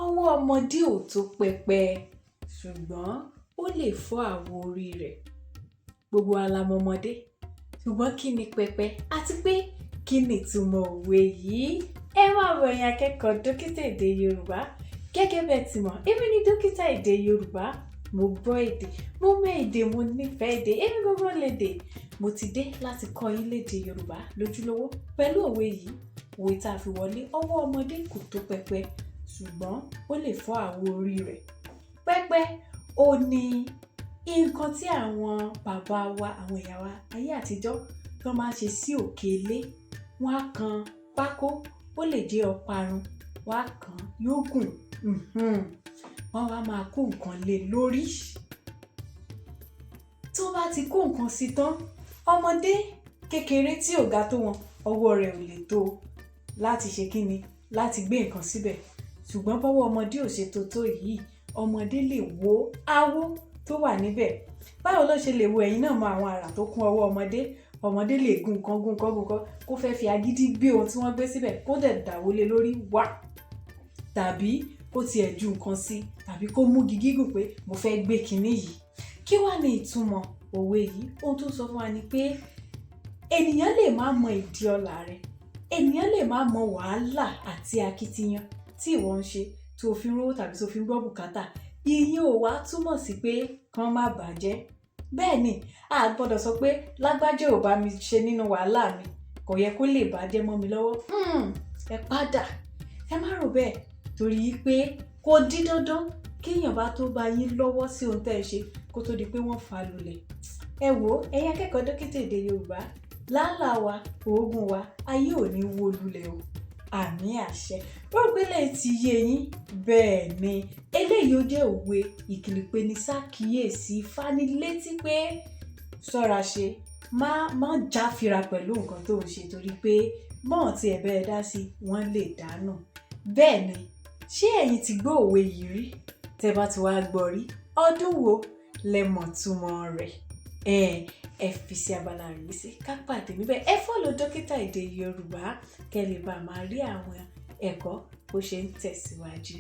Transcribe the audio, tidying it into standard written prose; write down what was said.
ọwọ́ ọmọdé ò tó pẹpẹ ṣùgbọ́n ó lè fọ́ àwo orí rẹ̀. Gbogbo wa la mọ ọmọdé ṣùgbọ́n kí ni pẹpẹ àti pé kí ni ìtumọ̀ òwe yìí? Ẹ máa wọ ẹ̀yin akẹ́kọ̀ọ́ dókítà èdè Yorùbá. Gẹ́gẹ́ bẹ́ẹ̀ ti mọ̀, èmi ni dókítà èdè Yorùbá. Mo gbọ́ èdè, mo mọ èdè, mo nífẹ̀ẹ́ èdè, èmi gbogbo lédè. Mo ti dé láti kọ́ yín lédè Yorùbá lójúlówó pẹ̀lú òwe yìí. Òwe tá a fi wọlé, ọwọ́ ọmọdé kò tó pẹpẹ ṣùgbọ́n ó lè fọ́ àwo orí rẹ̀. Pẹpẹ ó ní nǹkan tí àwọn bàbá wa, àwọn ìyá wa ayé àtijọ́ tó máa ń ṣe sí òkè ilé. Wọ́n á kan pákó, ó lè jẹ́ ọparun, wọ́n á kan yóò gùn. Wọ́n wá máa kó nǹkan lé lórí. Tó bá ti kó nǹkan sí tán, ọmọdé kékeré tí ò ga tó wọn, ọwọ́ rẹ̀ ò lè tó láti ṣe kíni, láti gbé nǹkan síbẹ̀. Ṣùgbọ́n bọ́wọ́ ọmọdé ò ṣe tó yìí, ọmọdé lè wo àwo tó wà níbẹ̀. Báwo ló ṣe lè wo? Ẹ̀yin náà mọ àwọn àrà tó kún ọwọ́ ọmọdé. Ọmọdé lè gùn nǹkan kó fẹ́ fi agídí gbé ohun tí wọ́n gbé síbẹ̀ kó dẹ̀ dàwó lé lórí wá. Tàbí kó tiẹ̀ ju nǹkan sí, tàbí kó mú igi gígùn pé mo fẹ́ gbé kinní yìí. Kí wá ní ìtumọ̀ òwe yìí? Ohun tó sọ fún wa ni pé ènìyàn lè má mọ ìdí ọlá rẹ̀. Ènìyàn lè má mọ wàhálà àti akitiyan tí ìwọ ń ṣe tó fi ń rówó tàbí tó fi ń gbọ́ bùkátà. Ìyẹn ò wá túmọ̀ sí pé kán má bàjẹ́. Bẹ́ẹ̀ ni, a gbọ́dọ̀ sọ pé lágbájá ò bá mi ṣe nínú wàhálà mi, kò yẹ kó lè bàjẹ́ mọ́ mi lọ́wọ́. Ẹ padà, ẹ má rò bẹ́ẹ̀ torí pé kò di dandan kéèyàn bá tó bá yín lọ́wọ́ sí ohun tẹ́ ẹ ṣe kó tó di pé wọ́n fà á lulẹ̀. Ẹ wò ó, ẹ̀yin akẹ́kọ̀ọ́ dókítà èdè Yorùbá, làálàá wa, òògùn wa, ayé ò ní wó lulẹ̀ o. Àmì àṣẹ. Rògbélé ti yé yín. Bẹ́ẹ̀ ni, eléyìí ó jẹ́ òwe ìkìlọ̀ pé ní ṣàkíyèsí fánilétí pé ṣọ́ra ṣe, má jáfira pẹ̀lú nǹkan tó ń ṣe torí pé bọ́n ti ẹ̀bẹ̀ ẹ dá sí wọ́n lè dànù. Bẹ́ẹ̀ ni, ṣé ẹ̀yin ti gbọ́ òwe yìí rí? Tẹ́ bá ti wá gbọ́ rí, ọdún wo lẹ mọ̀ túmọ̀ rẹ̀? Ẹ fi sí abala rẹ̀ sí ká pàdé níbẹ̀. Ẹ fọ́lọ̀ dókítà èdè Yorùbá kẹ́ lè bá máa rí àwọn ẹ̀kọ́ bó ṣe ń tẹ̀síwájú.